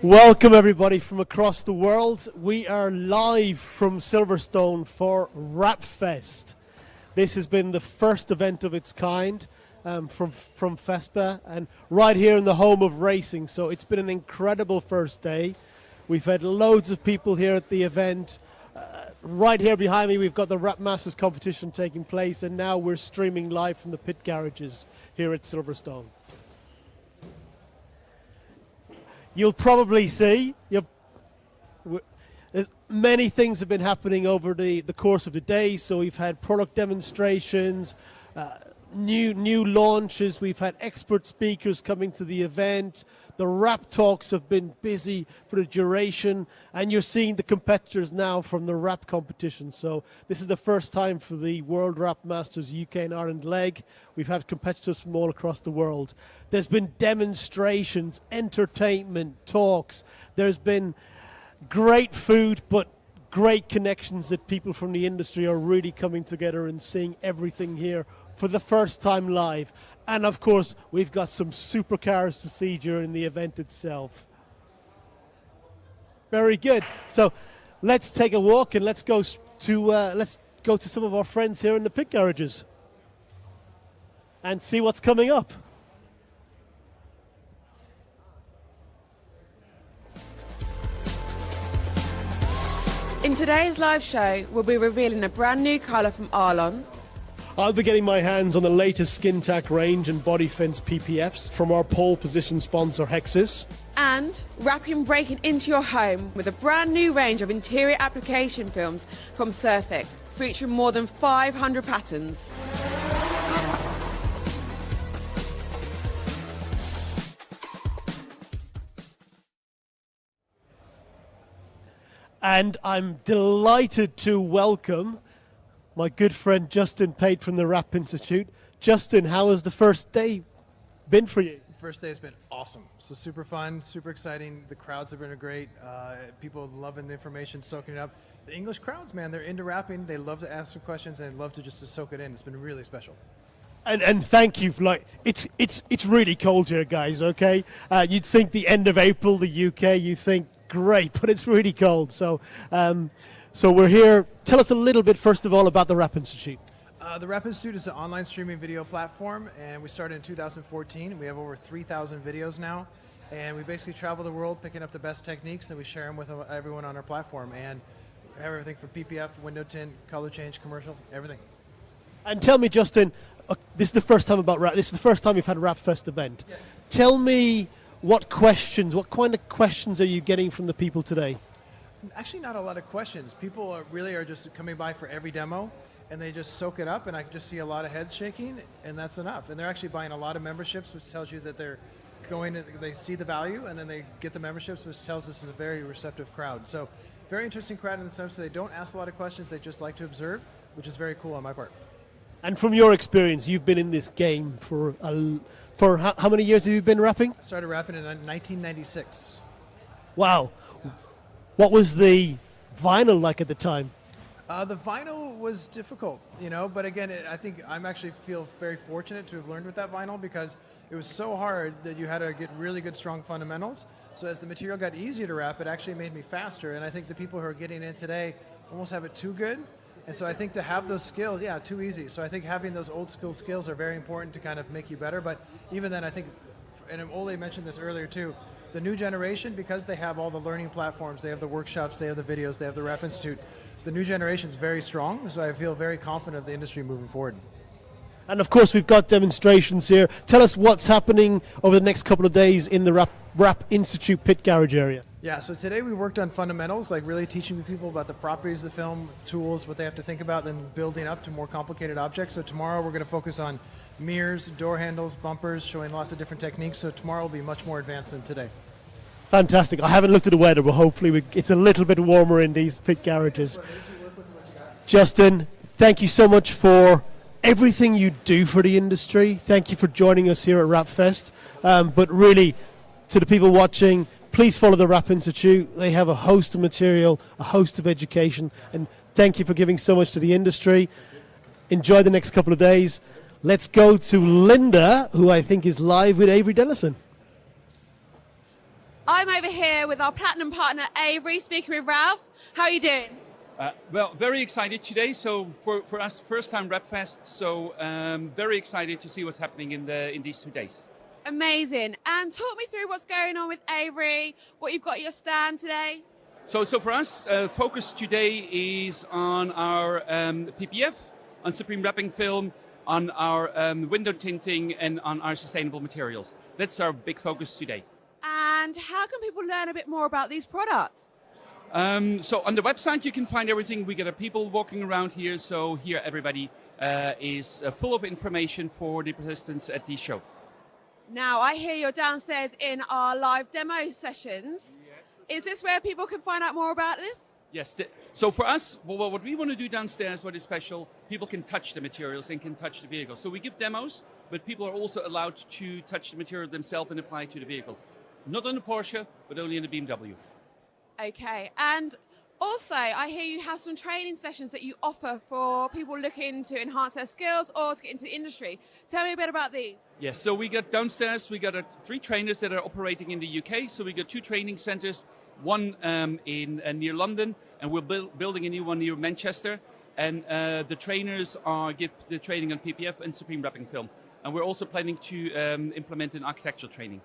Welcome everybody from across the world. We are live from Silverstone for Rapfest. This has been the first event of its kind from FESPA and right here in the home of racing. So it's been an incredible first day. We've had loads of people here at the event. Right here behind me we've got the Rap Masters competition taking place, and now we're streaming live from the pit garages here at Silverstone. You'll probably see, many things have been happening over the course of the day. So we've had product demonstrations, new launches, we've had expert speakers coming to the event. The rap talks have been busy for the duration, and you're seeing the competitors now from the rap competition. So this is the first time for the World Rap Masters UK and Ireland leg. We've had competitors from all across the world. There's been demonstrations, entertainment, talks. There's been great food, but great connections that people from the industry are really coming together and seeing everything here for the first time live. And of course, we've got some supercars to see during the event itself. Very good. So let's take a walk and let's go to some of our friends here in the pit garages and see what's coming up. In today's live show, we'll be revealing a brand new colour from Arlon. I'll be getting my hands on the latest Skin Tack range and body fence PPFs from our pole position sponsor Hexus. And wrapping breaking into your home with a brand new range of interior application films from Surfex, featuring more than 500 patterns. And I'm delighted to welcome my good friend Justin Pate from the Rap Institute. Justin, how has the first day been for you? First day has been awesome. So super fun, super exciting. The crowds have been great. People loving the information, soaking it up. The English crowds, man, they're into rapping. They love to ask some questions and they love to soak it in. It's been really special. And thank you for it's really cold here, guys. Okay, you'd think the end of April, the UK, you think great, but it's really cold. So so we're here. Tell us a little bit, first of all, about the Rap Institute. The Rap Institute is an online streaming video platform, and we started in 2014. We have over 3,000 videos now, and we basically travel the world picking up the best techniques, and we share them with everyone on our platform. And we have everything from PPF, window tint, color change, commercial, everything. And tell me, Justin, this is the first time about rap. This is the first time you've had a Rap Fest event. Yes. Tell me what kind of questions are you getting from the people today? Actually, not a lot of questions. People really are just coming by for every demo, and they just soak it up, and I can just see a lot of heads shaking, and that's enough. And they're actually buying a lot of memberships, which tells you that they see the value, and then they get the memberships, which tells us it's a very receptive crowd. So very interesting crowd in the sense that they don't ask a lot of questions, they just like to observe, which is very cool on my part. And from your experience, you've been in this game for how many years have you been rapping? I started rapping in 1996. Wow. What was the vinyl like at the time? The vinyl was difficult, but again, I think I'm actually feel very fortunate to have learned with that vinyl because it was so hard that you had to get really good, strong fundamentals. So as the material got easier to rap, it actually made me faster. And I think the people who are getting in today almost have it too good. And so I think to have those skills, too easy. So I think having those old school skills are very important to kind of make you better. But even then, I think, and Ole mentioned this earlier too, the new generation, because they have all the learning platforms, they have the workshops, they have the videos, they have the Rap Institute, the new generation is very strong, so I feel very confident of the industry moving forward. And of course, we've got demonstrations here. Tell us what's happening over the next couple of days in the Rap Institute pit garage area. Yeah, so today we worked on fundamentals, like really teaching people about the properties of the film, tools, what they have to think about, then building up to more complicated objects. So tomorrow we're going to focus on mirrors, door handles, bumpers, showing lots of different techniques. So tomorrow will be much more advanced than today. Fantastic. I haven't looked at the weather, but hopefully it's a little bit warmer in these pit garages. Justin, thank you so much for everything you do for the industry. Thank you for joining us here at Rapfest. But really, to the people watching, please follow the Rap Institute. They have a host of material, a host of education, and thank you for giving so much to the industry. Enjoy the next couple of days. Let's go to Linda, who I think is live with Avery Dennison. I'm over here with our platinum partner Avery, speaking with Ralph. How are you doing? Well, very excited today. So for us, first time RepFest. So very excited to see what's happening in these 2 days. Amazing. And talk me through what's going on with Avery, what you've got at your stand today. So for us, focus today is on our PPF, on Supreme Wrapping Film, on our window tinting, and on our sustainable materials. That's our big focus today. And how can people learn a bit more about these products? So on the website you can find everything. We got people walking around here, so here everybody is full of information for the participants at the show. Now I hear you're downstairs in our live demo sessions. Is this where people can find out more about this? Yes. So for us, what we want to do downstairs, what is special, people can touch the materials and can touch the vehicles. So we give demos, but people are also allowed to touch the material themselves and apply it to the vehicles. Not on the Porsche, but only in the BMW. Okay, and also I hear you have some training sessions that you offer for people looking to enhance their skills or to get into the industry. Tell me a bit about these. Yes, so we got downstairs, we got 3 trainers that are operating in the UK. So we got 2 training centers, one in near London, and we're building a new one near Manchester. And the trainers give the training on PPF and Supreme Wrapping Film. And we're also planning to implement an architectural training.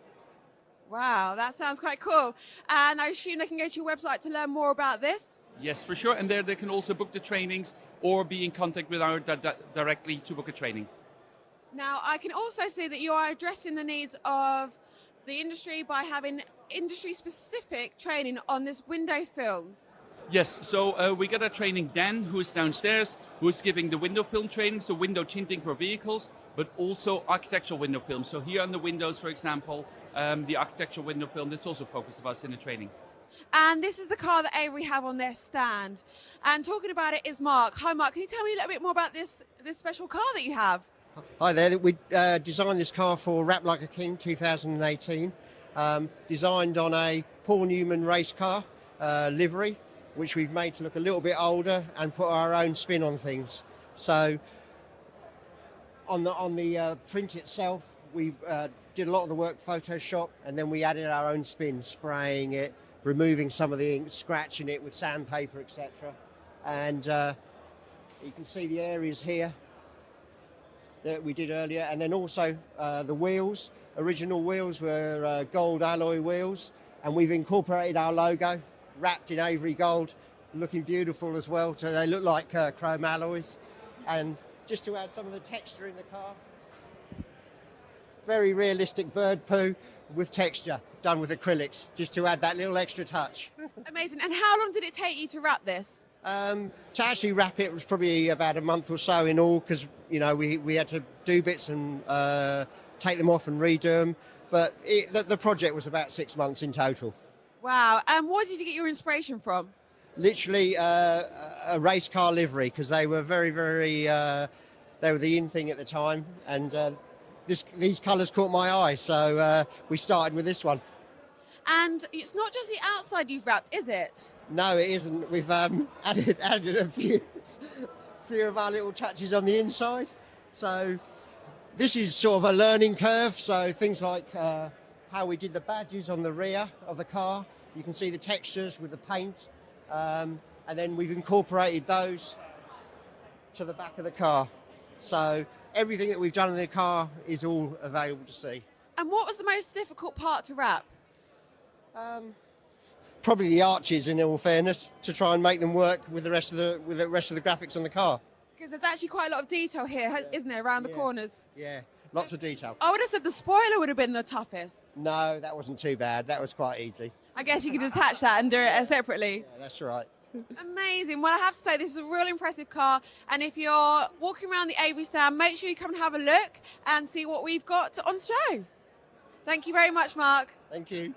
Wow, that sounds quite cool. And I assume they can go to your website to learn more about this? Yes, for sure. And there they can also book the trainings or be in contact with our directly to book a training. Now, I can also see that you are addressing the needs of the industry by having industry-specific training on this window films. Yes, so we got a training, Dan, who is downstairs, who is giving the window film training, so window tinting for vehicles, but also architectural window film. So here on the windows, for example, the architectural window film, that's also focused of us in the training. And this is the car that Avery have on their stand. And talking about it is Mark. Hi Mark, can you tell me a little bit more about this special car that you have? Hi there, we designed this car for Wrap Like a King 2018. Designed on a Paul Newman race car livery, which we've made to look a little bit older and put our own spin on things. So on the print itself, we did a lot of the work Photoshop, and then we added our own spin, spraying it, removing some of the ink, scratching it with sandpaper, etc. And you can see the areas here that we did earlier. And then also the wheels, original wheels were gold alloy wheels, and we've incorporated our logo, wrapped in Avery gold, looking beautiful as well, so they look like chrome alloys. And just to add some of the texture in the car, very realistic bird poo with texture, done with acrylics, just to add that little extra touch. Amazing. And how long did it take you to wrap this? To actually wrap it was probably about a month or so in all, because we had to do bits and take them off and redo them. But the project was about 6 months in total. Wow. And where did you get your inspiration from? Literally a race car livery, because they were very, very, they were the in thing at the time. And these colours caught my eye, so we started with this one. And it's not just the outside you've wrapped, is it? No, it isn't. We've added a few of our little touches on the inside. So this is sort of a learning curve. So things like how we did the badges on the rear of the car. You can see the textures with the paint. And then we've incorporated those to the back of the car. So everything that we've done in the car is all available to see. And what was the most difficult part to wrap? Probably the arches, in all fairness, to try and make them work with the rest of the graphics on the car. Because there's actually quite a lot of detail here, isn't there, around the corners? Yeah, lots of detail. I would have said the spoiler would have been the toughest. No, that wasn't too bad. That was quite easy. I guess you could attach that and do it separately. Yeah, that's right. Amazing. Well, I have to say, this is a real impressive car. And if you're walking around the Avery stand, make sure you come and have a look and see what we've got on show. Thank you very much, Mark. Thank you.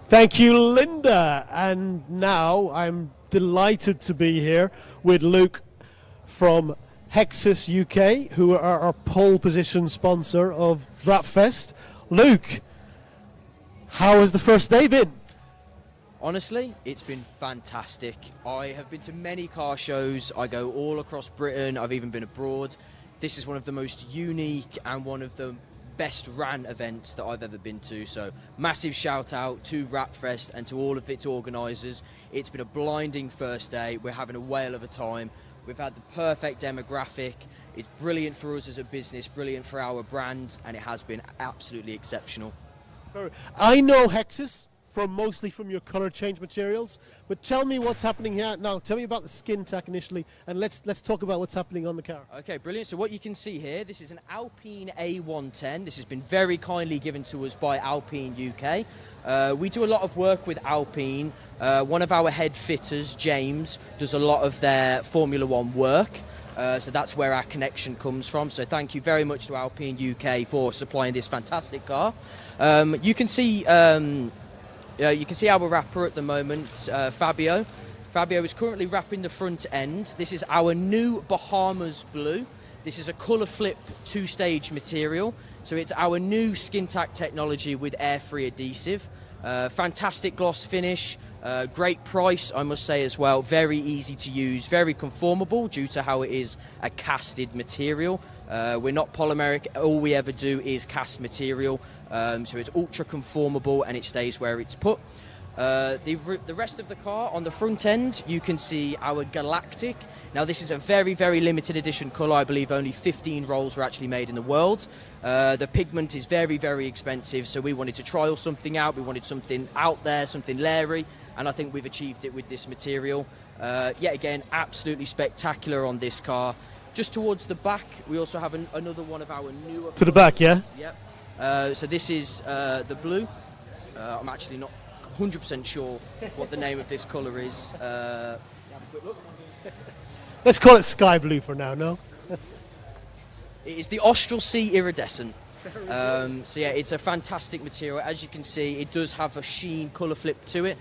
Thank you, Linda. And now I'm delighted to be here with Luke from Hexus UK, who are our pole position sponsor of RapFest. Luke, how has the first day been? Honestly, it's been fantastic. I have been to many car shows. I go all across Britain. I've even been abroad. This is one of the most unique and one of the best ran events that I've ever been to. So massive shout out to Rapfest and to all of its organisers. It's been a blinding first day. We're having a whale of a time. We've had the perfect demographic. It's brilliant for us as a business, brilliant for our brand, and it has been absolutely exceptional. I know Hexus mostly from your colour change materials, but tell me what's happening here now. Tell me about the skin tack initially, and let's talk about what's happening on the car. Okay, brilliant. So what you can see here, this is an Alpine A110. This has been very kindly given to us by Alpine UK. We do a lot of work with Alpine. One of our head fitters, James, does a lot of their Formula One work. So that's where our connection comes from. So thank you very much to Alpine UK for supplying this fantastic car. You can see our wrapper at the moment, Fabio. Fabio is currently wrapping the front end. This is our new Bahamas Blue. This is a colour flip two-stage material. So it's our new skin tack technology with air-free adhesive. Fantastic gloss finish. Great price, I must say as well. Very easy to use, very conformable due to how it is a casted material. We're not polymeric. All we ever do is cast material. So it's ultra conformable and it stays where it's put. The rest of the car, on the front end, you can see our Galactic. Now this is a very, very limited edition colour. I believe only 15 rolls were actually made in the world. The pigment is very, very expensive, so we wanted to trial something out. We wanted something out there, something leery, and I think we've achieved it with this material. Yet again, absolutely spectacular on this car. Just towards the back, we also have another one of our newer... To the back, yeah? Yep. So this is the blue. I'm actually not 100% sure what the name of this colour is. Have a quick look. Let's call it sky blue for now, no? It is the Austral Sea Iridescent. So yeah, it's a fantastic material. As you can see, it does have a sheen colour flip to it.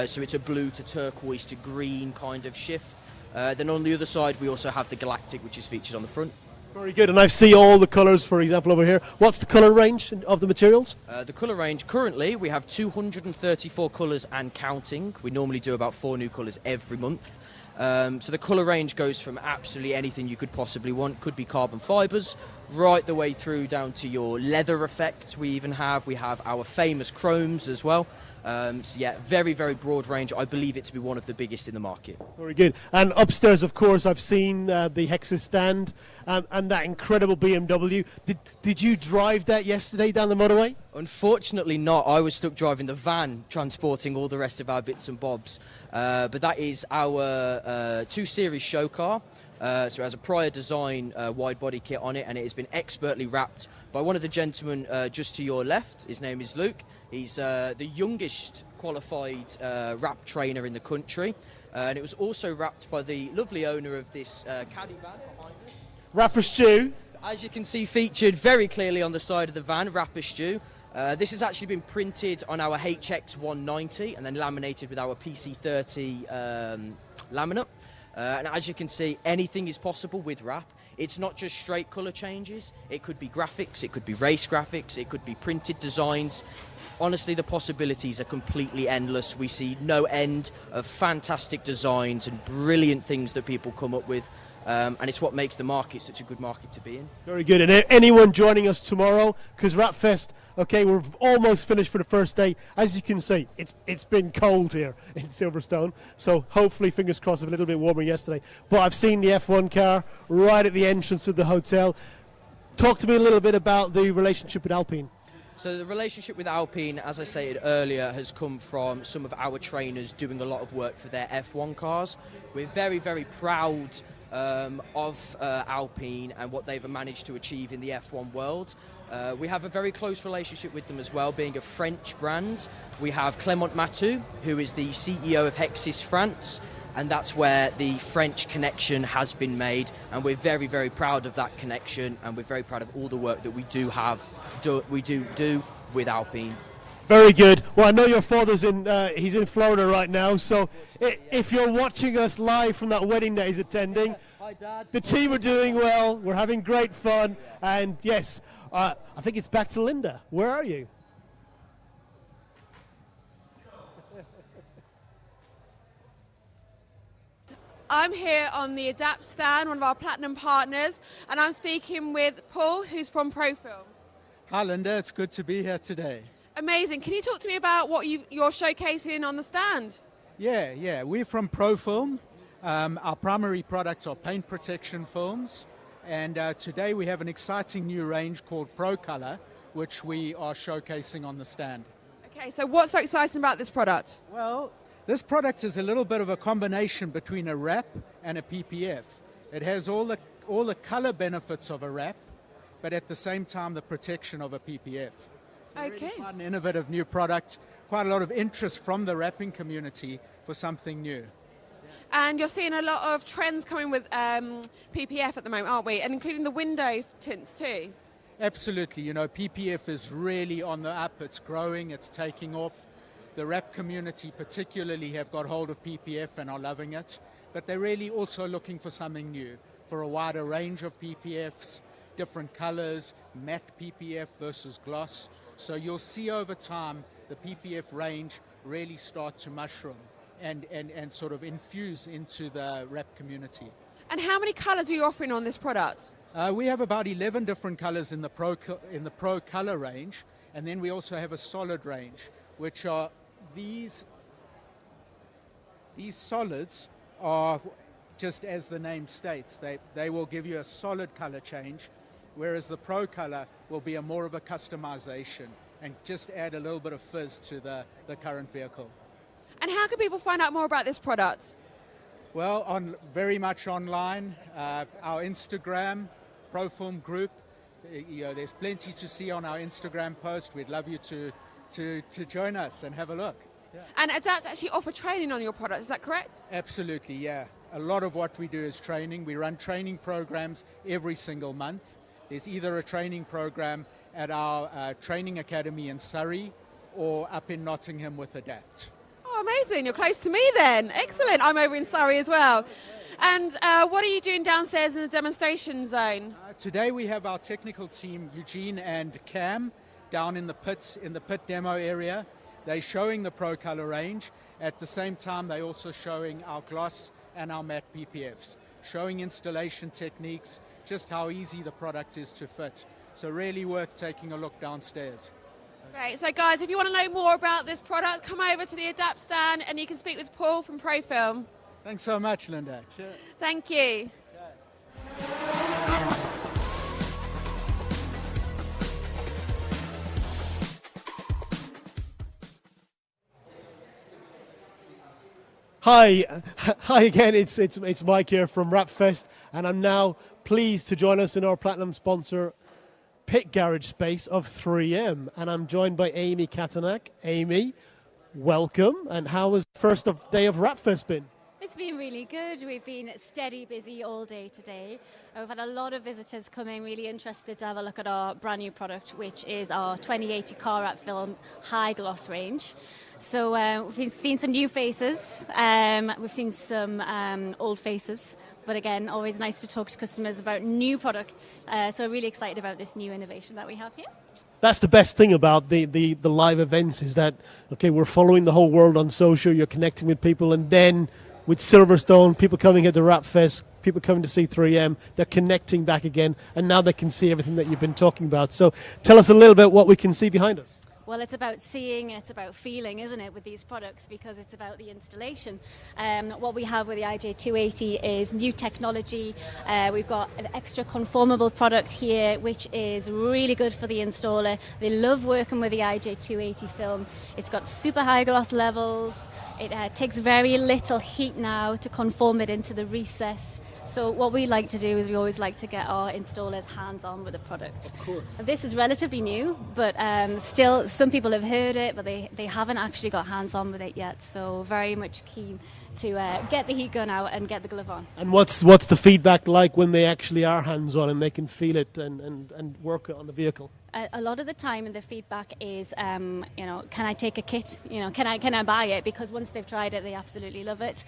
So it's a blue to turquoise to green kind of shift. Then on the other side, we also have the Galactic, which is featured on the front. Very good, and I see all the colours, for example, over here. What's the colour range of the materials? The colour range, currently, we have 234 colours and counting. We normally do about 4 new colours every month. So the colour range goes from absolutely anything you could possibly want. Could be carbon fibres, right the way through down to your leather effect. We have our famous chromes as well. So yeah, very, very broad range. I believe it to be one of the biggest in the market. Very good. And upstairs, of course, I've seen the Hexus stand and that incredible BMW. Did you drive that yesterday down the motorway? Unfortunately not. I was stuck driving the van, transporting all the rest of our bits and bobs. But that is our 2 Series show car. So it has a prior design wide body kit on it, and it has been expertly wrapped by one of the gentlemen just to your left. His name is Luke. He's the youngest qualified wrap trainer in the country, and it was also wrapped by the lovely owner of this caddy van behind us. Rapper Stew. As you can see, featured very clearly on the side of the van, Rapper Stew. This has actually been printed on our HX 190 and then laminated with our PC30 laminate. And as you can see, anything is possible with wrap. It's not just straight colour changes. It could be graphics, it could be race graphics, it could be printed designs. Honestly, the possibilities are completely endless. We see no end of fantastic designs and brilliant things that people come up with. And it's what makes the market such a good market to be in. Very good. And anyone joining us tomorrow, because Rapfest, okay, we're almost finished for the first day. As you can see, it's been cold here in Silverstone, so hopefully, fingers crossed, a little bit warmer yesterday. But I've seen the F1 car right at the entrance of the hotel. Talk to me a little bit about the relationship with Alpine. So the relationship with Alpine, as I stated earlier, has come from some of our trainers doing a lot of work for their F1 cars. We're very, very proud of Alpine and what they've managed to achieve in the F1 world. We have a very close relationship with them as well, being a French brand. We have Clément Matou, who is the CEO of Hexus France, and that's where the French connection has been made, and we're very, very proud of that connection, and we're very proud of all the work that we do with Alpine. Very good. Well, I know your father's he's in Florida right now, so if you're watching us live from that wedding that he's attending, Hi, Dad. The team are doing well, we're having great fun, and yes, I think it's back to Linda. Where are you? I'm here on the Adapt stand, one of our platinum partners, and I'm speaking with Paul, who's from Profilm. Hi Linda, it's good to be here today. Amazing. Can you talk to me about what you're showcasing on the stand? Yeah, we're from Profilm. Our primary products are paint protection films, and today we have an exciting new range called Pro Color, which we are showcasing on the stand. Okay, so what's so exciting about this product? Well, this product is a little bit of a combination between a wrap and a PPF. It has all the color benefits of a wrap, but at the same time the protection of a PPF. So Okay. really quite an innovative new product, quite a lot of interest from the wrapping community for something new. And you're seeing a lot of trends coming with PPF at the moment, aren't we? And including the window tints too. Absolutely, PPF is really on the up, it's growing, it's taking off. The wrap community particularly have got hold of PPF and are loving it, but they're really also looking for something new, for a wider range of PPFs, different colors, matte PPF versus gloss. So you'll see over time the PPF range really start to mushroom and sort of infuse into the wrap community. And how many colours are you offering on this product? We have about 11 different colors in the Pro Color range, and then we also have a solid range, which are these solids are just as the name states. They will give you a solid color change, whereas the Pro Color will be more of a customization and just add a little bit of fizz to the current vehicle. And how can people find out more about this product? Well, very much online, our Instagram, Profilm Group. There's plenty to see on our Instagram post. We'd love you to join us and have a look. Yeah. And Adapt actually offer training on your product, is that correct? Absolutely, yeah. A lot of what we do is training. We run training programs every single month. There's either a training program at our training academy in Surrey or up in Nottingham with Adapt. Oh, amazing. You're close to me then. Excellent. I'm over in Surrey as well. And what are you doing downstairs in the demonstration zone? Today we have our technical team, Eugene and Cam, down in the pit demo area. They're showing the Pro Color range. At the same time, they're also showing our gloss and our matte PPFs, showing installation techniques, just how easy the product is to fit. So really worth taking a look downstairs. Great. So guys, if you want to know more about this product, come over to the Adapt stand and you can speak with Paul from Profilm. Thanks so much, Linda. Cheers. Thank you. Hi again. It's Mike here from WrapFest, and I'm now pleased to join us in our platinum sponsor pit garage space of 3M, and I'm joined by Amy Katanak. Amy, welcome. And how has the first day of WrapFest been? It's been really good. We've been steady busy all day today. We've had a lot of visitors coming, really interested to have a look at our brand new product, which is our 2080 car wrap film high gloss range. So we've seen some new faces, we've seen some old faces, but again, always nice to talk to customers about new products. So really excited about this new innovation that we have here. That's the best thing about the live events, is that, okay, we're following the whole world on social, you're connecting with people, and then with Silverstone, people coming here to WrapFest, people coming to see 3M, they're connecting back again, and now they can see everything that you've been talking about. So tell us a little bit what we can see behind us. Well, it's about seeing and it's about feeling, isn't it, with these products, because it's about the installation. What we have with the IJ280 is new technology. We've got an extra conformable product here, which is really good for the installer. They love working with the IJ280 film. It's got super high gloss levels. It takes very little heat now to conform it into the recess. So what we like to do is we always like to get our installers hands-on with the products. Of course. This is relatively new, but still some people have heard it, but they haven't actually got hands-on with it yet. So very much keen to get the heat gun out and get the glove on. And what's the feedback like when they actually are hands-on and they can feel it and work on the vehicle? A lot of the time, the feedback is, can I take a kit? Can I buy it? Because once they've tried it, they absolutely love it.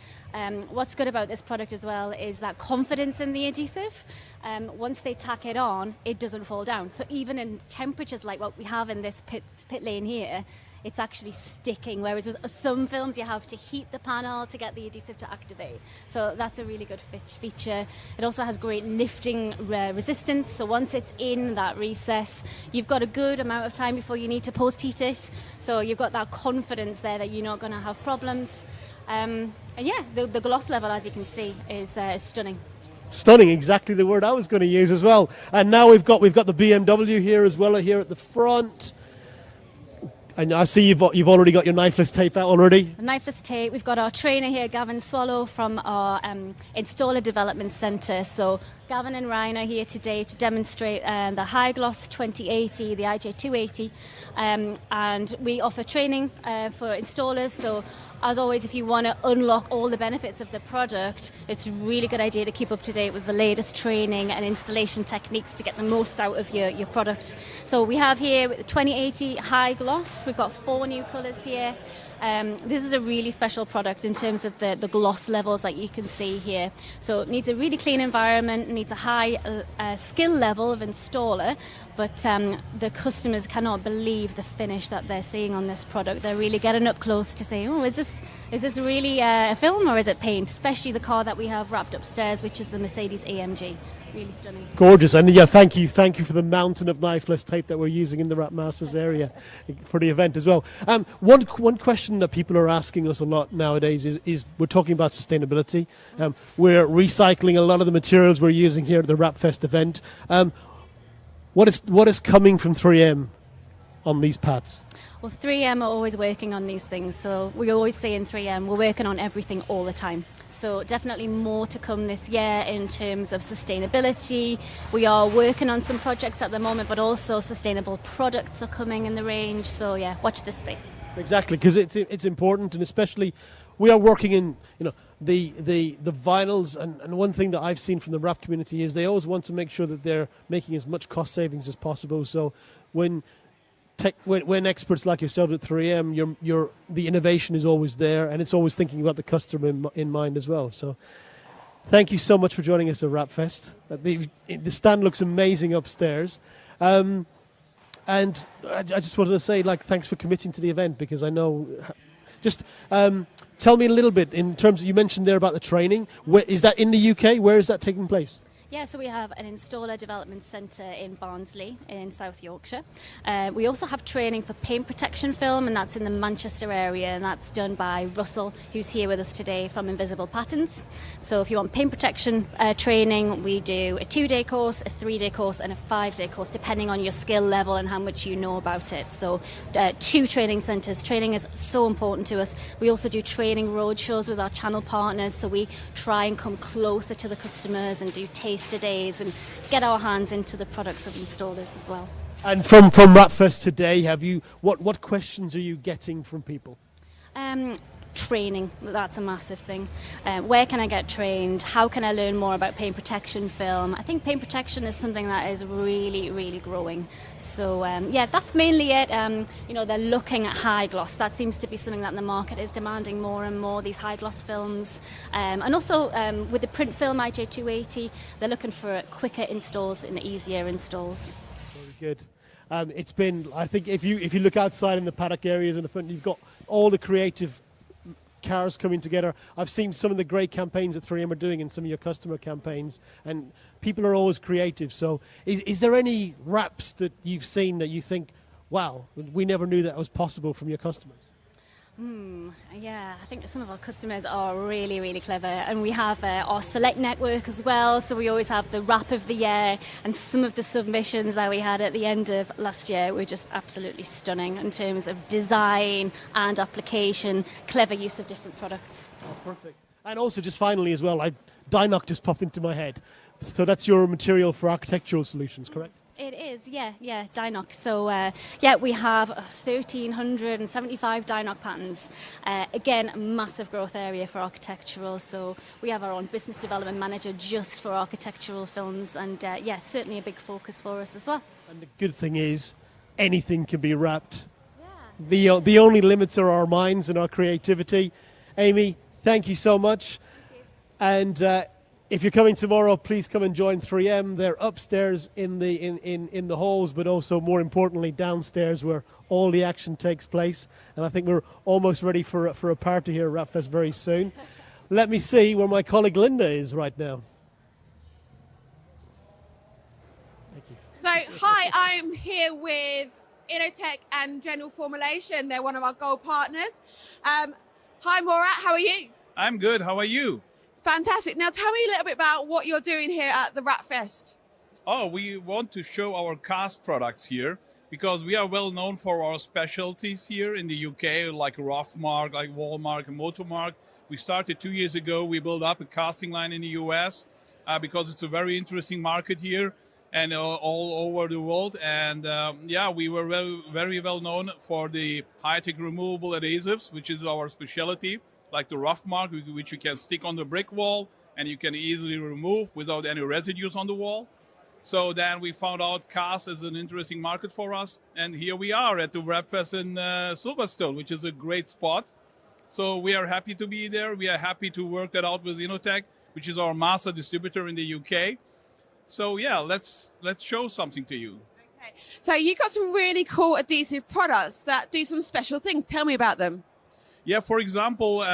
What's good about this product as well is that confidence in the adhesive. Once they tack it on, it doesn't fall down. So even in temperatures like what we have in this pit lane here, it's actually sticking, whereas with some films you have to heat the panel to get the adhesive to activate. So that's a really good feature. It also has great lifting resistance, so once it's in that recess, you've got a good amount of time before you need to post-heat it, so you've got that confidence there that you're not going to have problems. And yeah, the gloss level, as you can see, is stunning. Stunning, exactly the word I was going to use as well. And now we've got the BMW here as well, here at the front. And I see you've already got your knifeless tape out already. Knifeless tape. We've got our trainer here, Gavin Swallow, from our Installer Development Centre. So Gavin and Ryan are here today to demonstrate the High Gloss 2080, the IJ280, and we offer training for installers. So as always, if you want to unlock all the benefits of the product, it's a really good idea to keep up to date with the latest training and installation techniques to get the most out of your product. So we have here 2080 High Gloss. We've got 4 new colours here. This is a really special product in terms of the gloss levels that you can see here. So it needs a really clean environment, needs a high skill level of installer, but the customers cannot believe the finish that they're seeing on this product. They're really getting up close to say, oh, is this really a film or is it paint? Especially the car that we have wrapped upstairs, which is the Mercedes AMG. Really stunning. Gorgeous. And yeah, thank you for the mountain of knifeless tape that we're using in the Wrap Masters area for the event as well. One question that people are asking us a lot nowadays is we're talking about sustainability. We're recycling a lot of the materials we're using here at the Wrap Fest event. What is coming from 3M on these pads? Well, 3M are always working on these things, so we always say in 3M we're working on everything all the time. So definitely more to come this year in terms of sustainability. We are working on some projects at the moment, but also sustainable products are coming in the range. So yeah, watch this space. Exactly, because it's important, and especially we are working in the vinyls, and one thing that I've seen from the wrap community is they always want to make sure that they're making as much cost savings as possible. So when experts like yourself at 3M, the innovation is always there, and it's always thinking about the customer in mind as well. So thank you so much for joining us at Wrap Fest. The stand looks amazing upstairs. And I just wanted to say, thanks for committing to the event, because I know. Just tell me a little bit in terms of, you mentioned there about the training. Is that in the UK? Where is that taking place? Yeah, so we have an installer development centre in Barnsley in South Yorkshire. We also have training for paint protection film, and that's in the Manchester area, and that's done by Russell, who's here with us today from Invisible Patterns. So if you want paint protection training, we do a 2-day course, a 3-day course and a 5-day course, depending on your skill level and how much you know about it. So 2 training centres. Training is so important to us. We also do training roadshows with our channel partners, so we try and come closer to the customers and do taster days and get our hands into the products of installers as well. And from WrapFest today, what questions are you getting from people? Training, that's a massive thing. Where can I get trained? How can I learn more about paint protection film? I think paint protection is something that is really, really growing. So yeah, that's mainly it. They're looking at high gloss. That seems to be something that the market is demanding more and more, these high gloss films. And also with the print film IJ280, they're looking for quicker installs and easier installs. Very good. It's been, I think, if you look outside in the paddock areas in the front, you've got all the creative cars coming together. I've seen some of the great campaigns that 3M are doing in some of your customer campaigns, and people are always creative. So is there any wraps that you've seen that you think, wow, we never knew that was possible from your customers? Yeah, I think some of our customers are really, really clever, and we have our select network as well, so we always have the wrap of the year, and some of the submissions that we had at the end of last year were just absolutely stunning in terms of design and application, clever use of different products. Oh, perfect. And also, just finally as well, Dynoc just popped into my head. So that's your material for architectural solutions, correct? It is, yeah, Dynoc. So, we have 1,375 Dynoc patterns. Again, a massive growth area for architectural. So we have our own business development manager just for architectural films, and certainly a big focus for us as well. And the good thing is, anything can be wrapped. Yeah. The only limits are our minds and our creativity. Amy, thank you so much. And If you're coming tomorrow, please come and join 3M. They're upstairs in the halls, but also more importantly downstairs where all the action takes place. And I think we're almost ready for a party here at RapFest very soon. Let me see where my colleague Linda is right now. Thank you. So, hi, I'm here with Innotech and General Formulation. They're one of our gold partners. Hi, Morat, how are you? I'm good. How are you? Fantastic. Now, tell me a little bit about what you're doing here at the RapFest. Oh, we want to show our cast products here because we are well known for our specialties here in the UK, like Roughmark, like Wallmark and Motormark. We started 2 years ago. We built up a casting line in the US because it's a very interesting market here and all over the world. And we were very well known for the high-tech removable adhesives, which is our specialty, like the Roughmark, which you can stick on the brick wall and you can easily remove without any residues on the wall. So then we found out cast is an interesting market for us. And here we are at the RapFest in Silverstone, which is a great spot. So we are happy to be there. We are happy to work that out with Innotech, which is our master distributor in the UK. So yeah, let's show something to you. Okay. So you got some really cool adhesive products that do some special things. Tell me about them. Yeah, for example,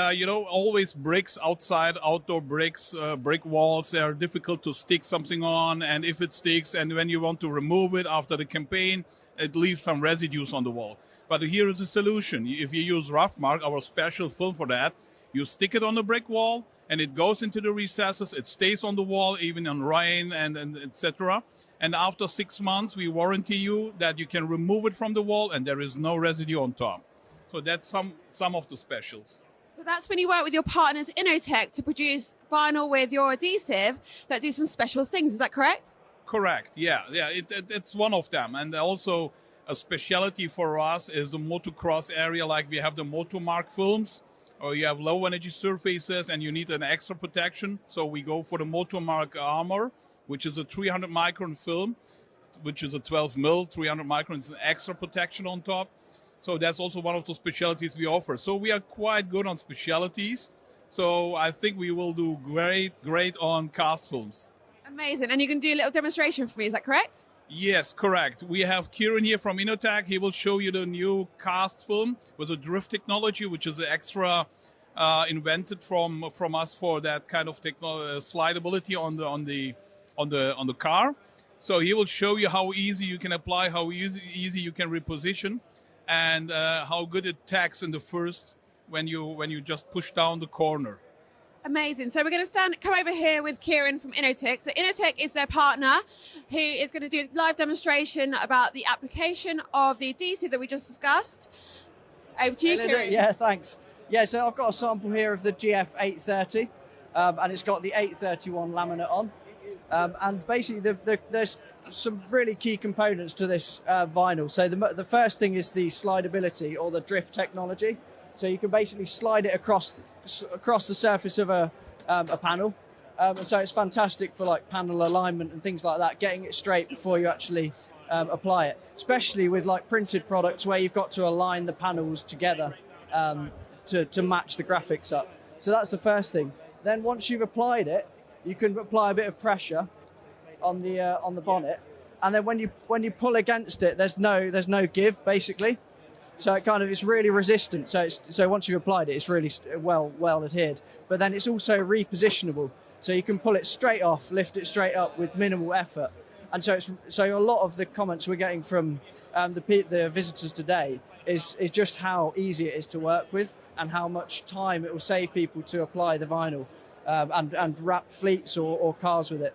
always bricks outside, outdoor bricks, brick walls, they are difficult to stick something on. And if it sticks and when you want to remove it after the campaign, it leaves some residues on the wall. But here is a solution. If you use Roughmark, our special film for that, you stick it on the brick wall and it goes into the recesses. It stays on the wall, even on rain and etc. And after 6 months, we warranty you that you can remove it from the wall and there is no residue on top. So that's some of the specials. So that's when you work with your partners Innotech to produce vinyl with your adhesive that do some special things. Is that correct? Correct. Yeah. It's one of them. And also a specialty for us is the motocross area, like we have the Motormark films, or you have low energy surfaces and you need an extra protection. So we go for the Motormark Armor, which is a 300 micron film, which is a 12 mil, 300 micron. It's an extra protection on top. So that's also one of the specialties we offer. So we are quite good on specialties. So I think we will do great on cast films. Amazing. And you can do a little demonstration for me. Is that correct? Yes, correct. We have Kieran here from Innotech. He will show you the new cast film with a drift technology, which is extra invented from us for that kind of slidability on the car. So he will show you how easy you can apply, how easy you can reposition, and how good it tacks in the first when you just push down the corner. Amazing. So we're going to come over here with Kieran from Innotech. So Innotech is their partner who is going to do a live demonstration about the application of the adhesive that we just discussed. Over to you, Kieran. Yeah, thanks. Yeah, so I've got a sample here of the GF830 and it's got the 831 laminate on. And basically there's some really key components to this vinyl. So the first thing is the slidability or the drift technology. So you can basically slide it across the surface of a panel. And so it's fantastic for like panel alignment and things like that, getting it straight before you actually apply it, especially with like printed products where you've got to align the panels together to match the graphics up. So that's the first thing. Then once you've applied it, you can apply a bit of pressure on the bonnet, and then when you pull against it, there's no give basically. So it kind of is really resistant. So once you've applied it, it's really well adhered. But then it's also repositionable. So you can pull it straight off, lift it straight up with minimal effort. And so a lot of the comments we're getting from the visitors today is just how easy it is to work with and how much time it will save people to apply the vinyl and wrap fleets or cars with it.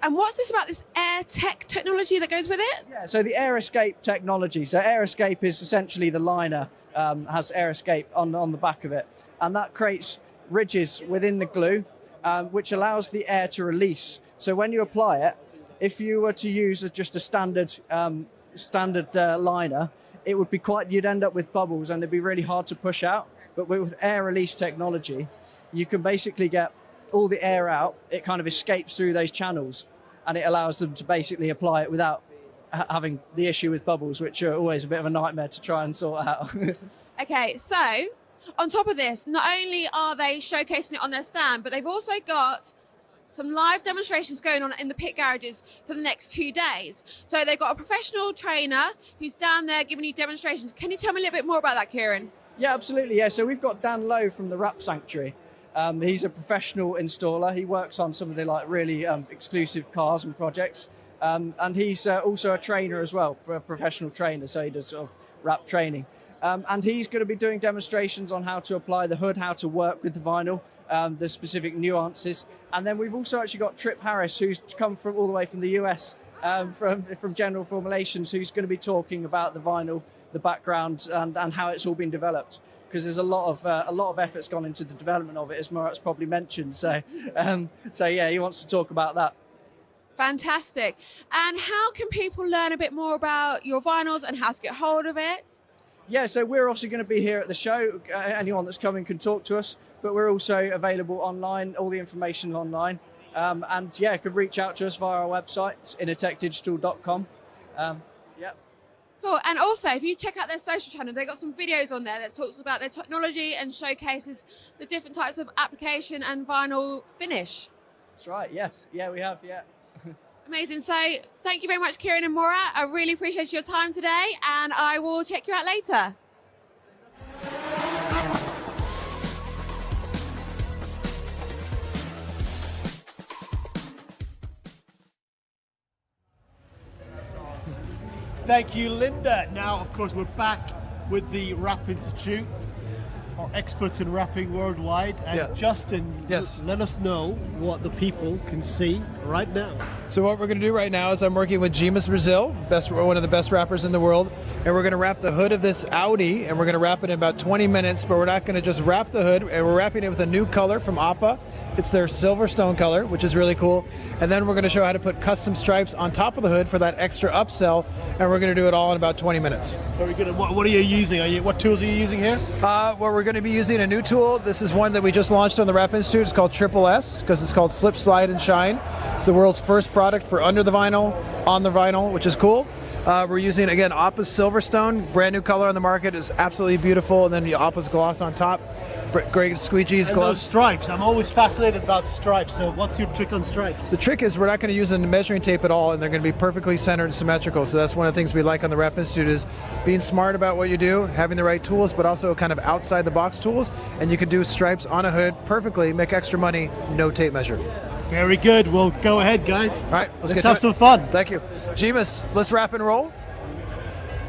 And what's this about this air tech technology that goes with it? Yeah, so the air escape technology. So air escape is essentially the liner has air escape on the back of it. And that creates ridges within the glue, which allows the air to release. So when you apply it, if you were to use just a standard liner, it would be you'd end up with bubbles and it'd be really hard to push out. But with air release technology, you can basically get all the air out, it kind of escapes through those channels and it allows them to basically apply it without having the issue with bubbles, which are always a bit of a nightmare to try and sort out. Okay, so on top of this, not only are they showcasing it on their stand, but they've also got some live demonstrations going on in the pit garages for the next 2 days. So they've got a professional trainer who's down there giving you demonstrations. Can you tell me a little bit more about that, Kieran? Yeah, absolutely. Yeah, so we've got Dan Lowe from the Wrap Sanctuary. He's a professional installer. He works on some of the really exclusive cars and projects. And he's also a trainer as well, a professional trainer. So he does sort of wrap training. And he's going to be doing demonstrations on how to apply the hood, how to work with the vinyl, the specific nuances. And then we've also actually got Trip Harris, who's come from all the way from the US, from General Formulations, who's going to be talking about the vinyl, the background, and how it's all been developed. Because there's a lot of effort's gone into the development of it, as Murat's probably mentioned. So yeah, he wants to talk about that. Fantastic. And how can people learn a bit more about your vinyls and how to get hold of it? Yeah, so we're obviously going to be here at the show. Anyone that's coming can talk to us, but we're also available online, all the information online. And yeah, could reach out to us via our website, innertechdigital.com. Yeah. Cool. And also, if you check out their social channel, they've got some videos on there that talks about their technology and showcases the different types of application and vinyl finish. That's right, yes. Yeah, we have, yeah. Amazing. So thank you very much, Kieran and Murat. I really appreciate your time today, and I will check you out later. Thank you, Linda. Now, of course, we're back with the Wrap Institute, our experts in wrapping worldwide. And Justin, let us know what the people can see right now. So what we're going to do right now is I'm working with Gimas Brazil, one of the best wrappers in the world, and we're going to wrap the hood of this Audi, and we're going to wrap it in about 20 minutes, but we're not going to just wrap the hood, and we're wrapping it with a new color from APA. It's their Silverstone color, which is really cool. And then we're going to show how to put custom stripes on top of the hood for that extra upsell, and we're going to do it all in about 20 minutes. Very good. What are you using? What tools are you using here? Well, we're going to be using a new tool. This is one that we just launched on the Wrap Institute. It's called Triple S, because it's called Slip, Slide, and Shine. It's the world's first product for under the vinyl, on the vinyl, which is cool. We're using, again, APA's Silverstone, brand new color on the market. It's absolutely beautiful. And then the APA's gloss on top. Great squeegees, and gloves. Those stripes. I'm always fascinated about stripes. So what's your trick on stripes? The trick is we're not going to use a measuring tape at all, and they're going to be perfectly centered and symmetrical. So that's one of the things we like on the Wrap Institute is being smart about what you do, having the right tools, but also kind of outside the box tools. And you can do stripes on a hood perfectly, make extra money, no tape measure. Very good. Well, go ahead, guys. All right, let's have some fun. Thank you. Gimas, let's wrap and roll.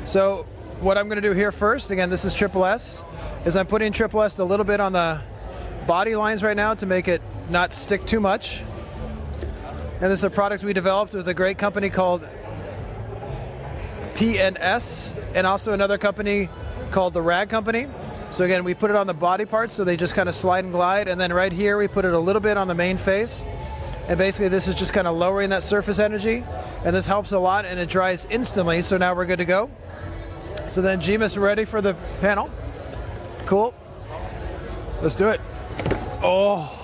So what I'm going to do here first, again, this is Triple S, is I'm putting Triple S a little bit on the body lines right now to make it not stick too much. And this is a product we developed with a great company called PNS, and also another company called the Rag Company. So again, we put it on the body parts so they just kind of slide and glide, and then right here we put it a little bit on the main face. And basically this is just kind of lowering that surface energy, and this helps a lot, and it dries instantly, so now we're good to go. So then Gimas, ready for the panel? Cool. Let's do it. Oh.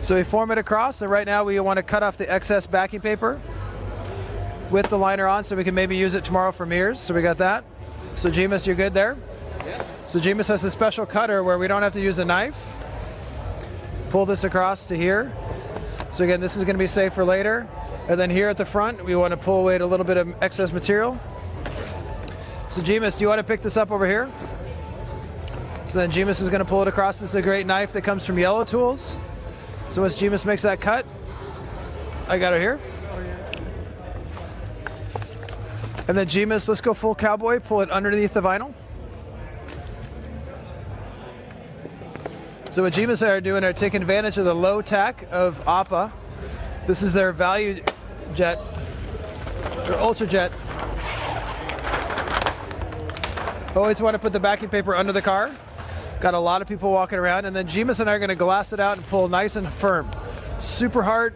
So we form it across, and right now we want to cut off the excess backing paper with the liner on so we can maybe use it tomorrow for mirrors. So we got that. So Gimas, you're good there? Yeah. So Gimas has a special cutter where we don't have to use a knife. Pull this across to here. So again, this is going to be safe for later. And then here at the front, we want to pull away a little bit of excess material. So Gimas, do you want to pick this up over here? So then Gimas is going to pull it across. This is a great knife that comes from Yellow Tools. So once Gimas makes that cut, I got it here. And then Gimas, let's go full cowboy, pull it underneath the vinyl. So what Gimas are doing are taking advantage of the low tack of APA. This is their value jet, or ultra jet. Always want to put the backing paper under the car. Got a lot of people walking around, and then Gimas and I are going to glass it out and pull nice and firm. Super hard,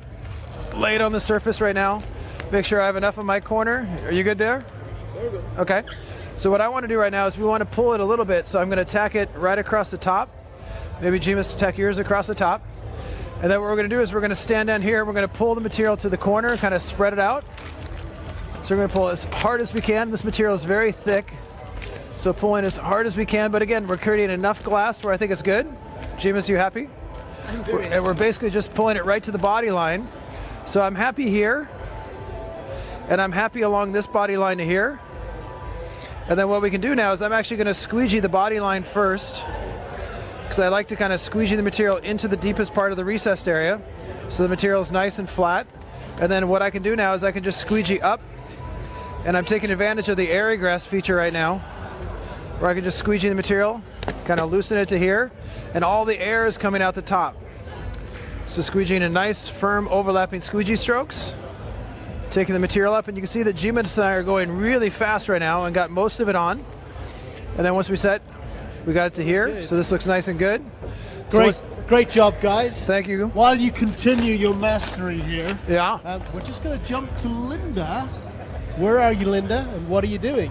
lay it on the surface right now. Make sure I have enough in my corner. Are you good there? Very good. Okay. So what I want to do right now is we want to pull it a little bit, so I'm going to tack it right across the top. Maybe Gimas tack yours across the top. And then what we're going to do is we're going to stand down here, we're going to pull the material to the corner, kind of spread it out. So we're going to pull as hard as we can. This material is very thick, so pulling as hard as we can. But again, we're creating enough glass where I think it's good. Gimas, you happy? And we're basically just pulling it right to the body line. So I'm happy here, and I'm happy along this body line to here. And then what we can do now is I'm actually going to squeegee the body line first, because I like to kind of squeegee the material into the deepest part of the recessed area, so the material is nice and flat. And then what I can do now is I can just squeegee up, and I'm taking advantage of the air egress feature right now, where I can just squeegee the material, kind of loosen it to here, and all the air is coming out the top. So squeegeeing in nice, firm, overlapping squeegee strokes, taking the material up, and you can see that Jimenez and I are going really fast right now and got most of it on. And then once we set, we got it to here, so this looks nice and good. Great job, guys. Thank you. While you continue your mastery here, yeah, we're just going to jump to Linda. Where are you, Linda, and what are you doing?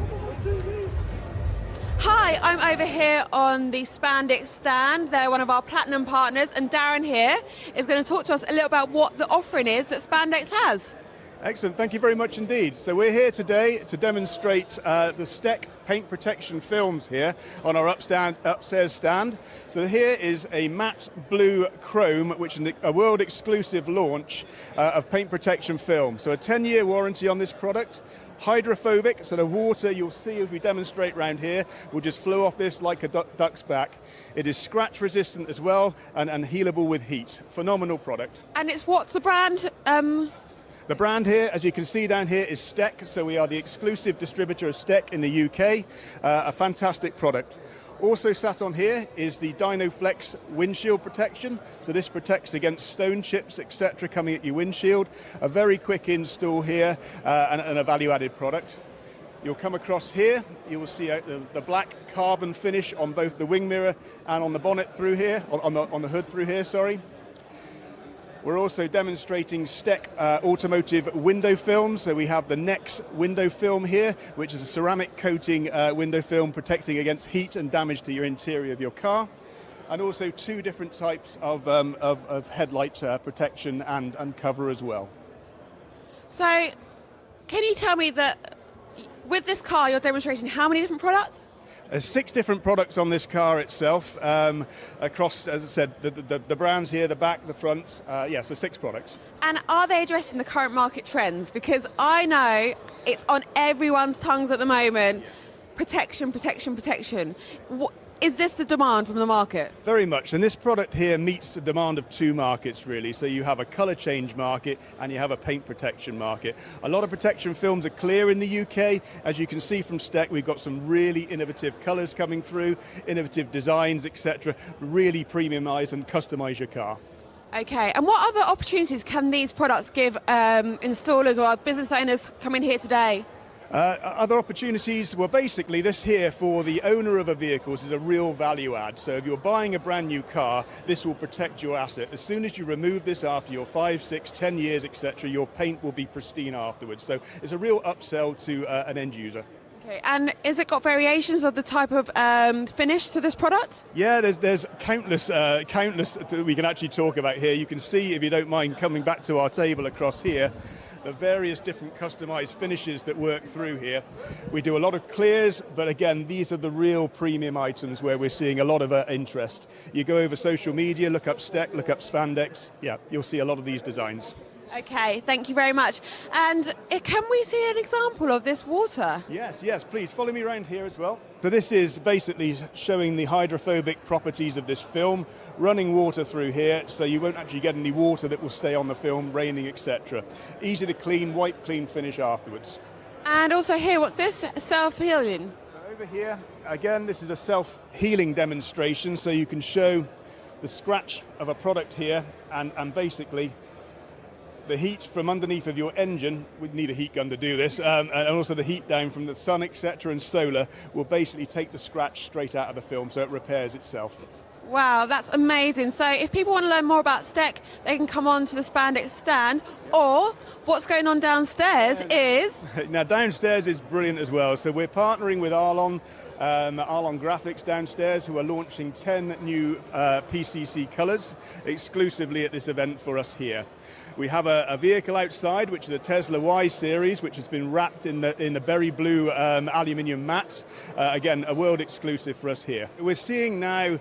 Hi, I'm over here on the Spandex stand. They're one of our platinum partners, and Darren here is going to talk to us a little about what the offering is that Spandex has. Excellent, thank you very much indeed. So we're here today to demonstrate the STEC paint protection films here on our upstairs stand. So here is a matte blue chrome, which is a world exclusive launch of paint protection film. So a 10-year warranty on this product. Hydrophobic, so the water you'll see as we demonstrate around here will just flow off this like a duck's back. It is scratch resistant as well and healable with heat. Phenomenal product. And what's the brand? The brand here, as you can see down here, is STEC, so we are the exclusive distributor of STEC in the UK. A fantastic product. Also sat on here is the DynoFlex windshield protection. So this protects against stone chips, etc., coming at your windshield. A very quick install here and a value-added product. You'll come across here, you will see the black carbon finish on both the wing mirror and on the bonnet through here, on the hood through here, sorry. We're also demonstrating STEC automotive window film. So we have the Nex window film here, which is a ceramic coating window film protecting against heat and damage to your interior of your car. And also two different types of headlight protection and cover as well. So can you tell me that with this car you're demonstrating how many different products? There's 6 different products on this car itself, across, as I said, the brands here, the back, the front, so 6 products. And are they addressing the current market trends? Because I know it's on everyone's tongues at the moment. Protection, protection, protection. Is this the demand from the market? Very much, and this product here meets the demand of 2 markets really. So you have a colour change market and you have a paint protection market. A lot of protection films are clear in the UK. As you can see from STEC, we've got some really innovative colours coming through, innovative designs, etc. Really premiumise and customise your car. Okay, and what other opportunities can these products give installers or business owners coming here today? Other opportunities, well basically this here for the owner of a vehicle is a real value add. So if you're buying a brand new car, this will protect your asset. As soon as you remove this after your 5, 6, 10 years, etc., your paint will be pristine afterwards. So it's a real upsell to an end user. Okay, and has it got variations of the type of finish to this product? Yeah, there's countless we can actually talk about here. You can see, if you don't mind coming back to our table across here, the various different customized finishes that work through here. We do a lot of clears, but again, these are the real premium items where we're seeing a lot of interest. You go over social media, look up STEC, look up Spandex, you'll see a lot of these designs. Okay, thank you very much. And can we see an example of this water? Yes, please follow me around here as well. So this is basically showing the hydrophobic properties of this film, running water through here, so you won't actually get any water that will stay on the film, raining, etc. Easy to clean, wipe clean finish afterwards. And also here, what's this? Self-healing. So over here, again, this is a self-healing demonstration, so you can show the scratch of a product here and basically the heat from underneath of your engine, we'd need a heat gun to do this, and also the heat down from the sun, etc., and solar will basically take the scratch straight out of the film, so it repairs itself. Wow, that's amazing. So if people want to learn more about STEC, they can come on to the Spandex stand, or what's going on downstairs is... Now downstairs is brilliant as well, so we're partnering with Arlon Graphics downstairs, who are launching 10 new PCC colours exclusively at this event for us here. We have a vehicle outside, which is a Tesla Y series, which has been wrapped in the berry blue aluminium mat. Again, a world exclusive for us here. We're seeing now,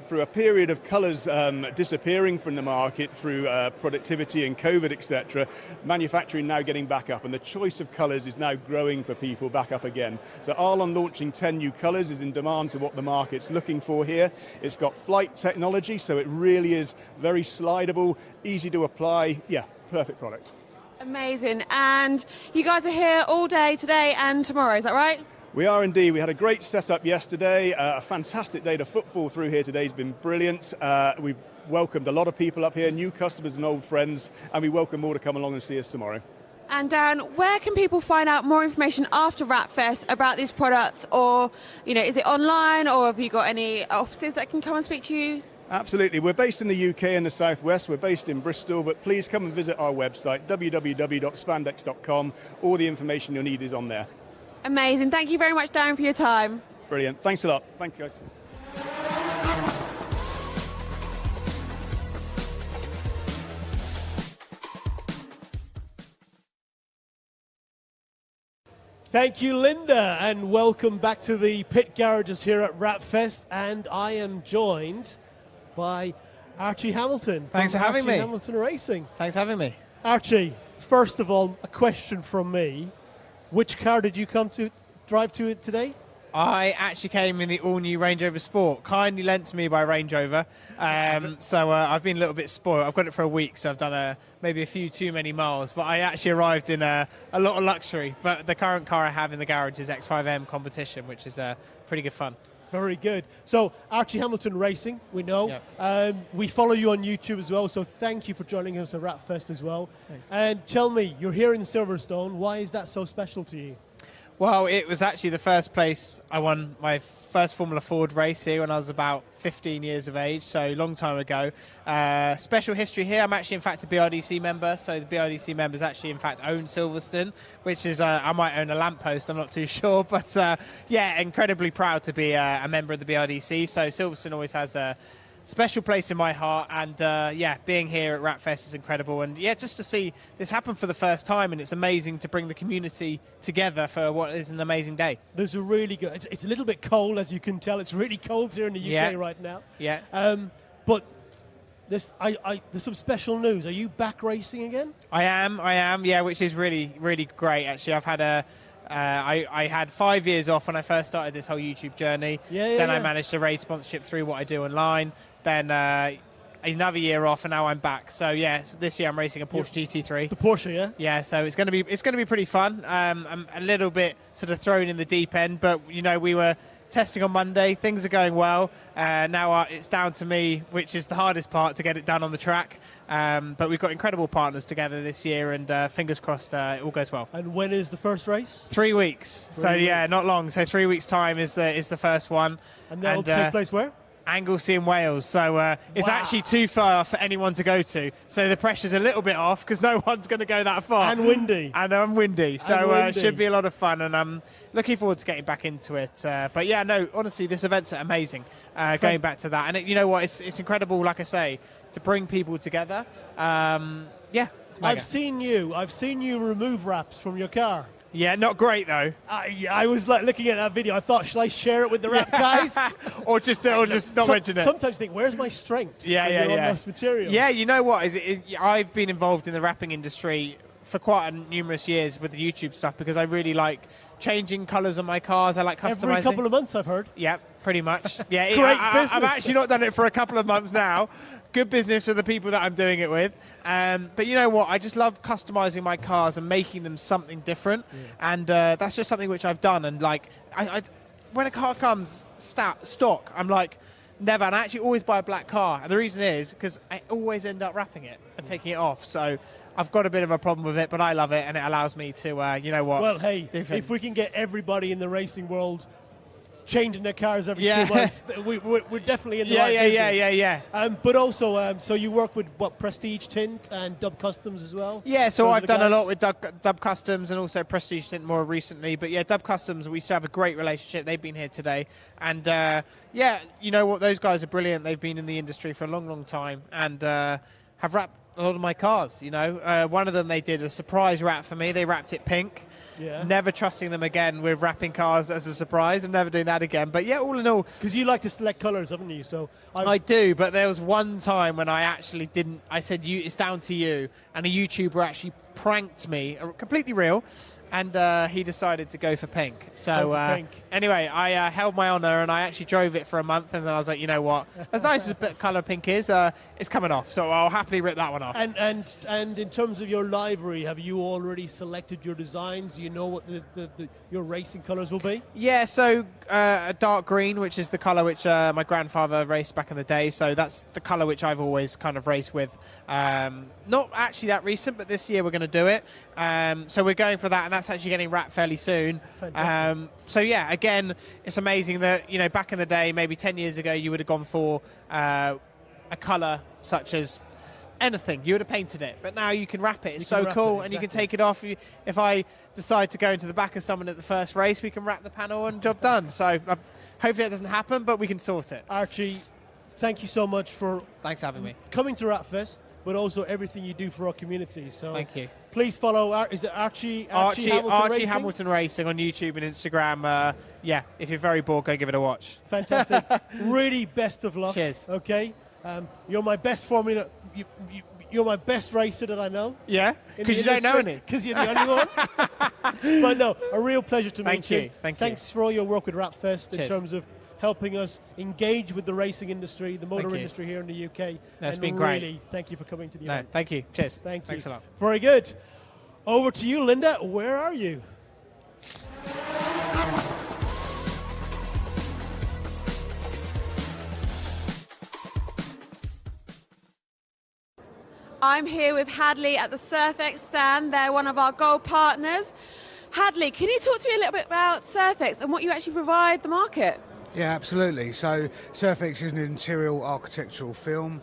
through a period of colours disappearing from the market through productivity and COVID, etc., manufacturing now getting back up, and the choice of colours is now growing for people back up again. So Arlon launching 10 new colours is in demand to what the market's looking for here. It's got flight technology, so it really is very slidable, easy to apply. Yeah, perfect product. Amazing. And you guys are here all day today and tomorrow, is that right? We are indeed. We had a great setup yesterday, a fantastic day. The footfall through here today has been brilliant. We've welcomed a lot of people up here, new customers and old friends, and we welcome more to come along and see us tomorrow. And Darren, where can people find out more information after WrapFest about these products? Or, is it online, or have you got any offices that can come and speak to you? Absolutely. We're based in the UK and the Southwest. We're based in Bristol, but please come and visit our website, www.spandex.com. All the information you'll need is on there. Amazing. Thank you very much, Darren, for your time. Brilliant. Thanks a lot. Thank you, guys. Thank you, Linda, and welcome back to the pit garages here at WrapFest. And I am joined by Archie Hamilton. Thanks for having me. Hamilton Racing. Thanks for having me. Archie, first of all, a question from me. Which car did you drive to today? I actually came in the all-new Range Rover Sport, kindly lent to me by Range Rover. So I've been a little bit spoiled. I've got it for a week, so I've done maybe a few too many miles. But I actually arrived in a lot of luxury. But the current car I have in the garage is X5M Competition, which is pretty good fun. Very good. So Archie Hamilton Racing, we know. Yep. We follow you on YouTube as well, so thank you for joining us at WrapFest as well. Thanks. And tell me, you're here in Silverstone. Why is that so special to you? Well, it was actually the first place I won my first Formula Ford race here when I was about 15 years of age, so a long time ago. Special history here. I'm actually, in fact, a BRDC member, so the BRDC members actually, in fact, own Silverstone, which is, I might own a lamppost, I'm not too sure, but yeah, incredibly proud to be a member of the BRDC, so Silverstone always has a special place in my heart, and yeah, being here at WrapFest is incredible, and yeah, just to see this happen for the first time, and it's amazing to bring the community together for what is an amazing day. There's a really good, it's a little bit cold, as you can tell. It's really cold here in the UK right now. Yeah. But there's some special news. Are you back racing again? I am, yeah, which is really, really great, actually. I've had I had 5 years off when I first started this whole YouTube journey. Then I managed to raise sponsorship through what I do online. Then another year off, and now I'm back. So yeah, this year I'm racing a Porsche GT3. The Porsche, yeah. Yeah, so it's going to be pretty fun. I'm a little bit sort of thrown in the deep end, but we were testing on Monday. Things are going well. Now it's down to me, which is the hardest part, to get it done on the track. But we've got incredible partners together this year, and fingers crossed it all goes well. And when is the first race? 3 weeks. So yeah, not long. So 3 weeks' time is the first one. And that'll take place where? Anglesey in Wales, so it's actually too far for anyone to go to, so the pressure's a little bit off because no one's going to go that far. And windy. And windy, so it should be a lot of fun, and I'm looking forward to getting back into it. But yeah, no, honestly, this event's amazing, going back to that. And you know what, it's incredible, like I say, to bring people together. Yeah, it's mega. I've seen you remove wraps from your car. Yeah, not great though. I was like looking at that video. I thought, shall I share it with the wrap guys, or just not mention it? Sometimes think, where's my strength? Yeah. On those materials. Yeah, you know what? I've been involved in the wrapping industry for quite numerous years with the YouTube stuff because I really like changing colours on my cars. I like customizing. Every couple of months, I've heard. Yeah, pretty much. Yeah, Great business. I've actually not done it for a couple of months now. Good business for the people that I'm doing it with. But you know what? I just love customizing my cars and making them something different. Yeah. And that's just something which I've done. And like, when a car comes stock, I'm like, never. And I actually always buy a black car. And the reason is because I always end up wrapping it and taking it off. So I've got a bit of a problem with it, but I love it. And it allows me to, you know what? Well, hey, if we can get everybody in the racing world changing their cars every 2 months, we're definitely in the right business. Yeah. But also, so you work with Prestige Tint and Dub Customs as well? Yeah, so I've done a lot with Dub Customs and also Prestige Tint more recently. But yeah, Dub Customs, we still have a great relationship. They've been here today. And yeah, you know what? Those guys are brilliant. They've been in the industry for a long, long time and have wrapped a lot of my cars. You know, one of them they did a surprise wrap for me. They wrapped it pink. Yeah. Never trusting them again with wrapping cars as a surprise. I'm never doing that again. But yeah, all in all, because you like to select colours, haven't you? So I do. But there was one time when I actually didn't. I said, "It's down to you," and a YouTuber actually pranked me, completely real. And he decided to go for pink. So anyway, I held my honour and I actually drove it for a month. And then I was like, you know what? As nice as the colour pink is, it's coming off. So I'll happily rip that one off. And in terms of your livery, have you already selected your designs? Do you know what your racing colours will be? Yeah, so a dark green, which is the colour which my grandfather raced back in the day. So that's the colour which I've always kind of raced with. Not actually that recent, but this year we're going to do it. So we're going for that, and that's actually getting wrapped fairly soon. So yeah, again, it's amazing that, you know, back in the day, maybe 10 years ago, you would have gone for a colour such as anything. You would have painted it, but now you can wrap it. It's so cool, and you can take it off. If I decide to go into the back of someone at the first race, we can wrap the panel and job done. So hopefully that doesn't happen, but we can sort it. Archie, thank you so much for thanks for having me. Coming to RapFest, but also everything you do for our community. So thank you. Please follow. Is it Archie Hamilton Racing on YouTube and Instagram? Yeah, if you're very bored, go give it a watch. Fantastic. Really, best of luck. Cheers. Okay, you're my best Formula. You're my best racer that I know. Yeah, because you don't know any. Because you're the only one. But no, a real pleasure to meet you. Thank you. Thanks for all your work with RapFest in Cheers. terms of helping us engage with the racing industry, the motor industry here in the UK. That's been great. Really, thank you for coming to the event. Thank you. Cheers. Thanks a lot. Very good. Over to you, Linda. Where are you? I'm here with Hadley at the SurfX stand. They're one of our gold partners. Hadley, can you talk to me a little bit about SurfX and what you actually provide the market? Yeah, absolutely. So SurfX is an interior architectural film.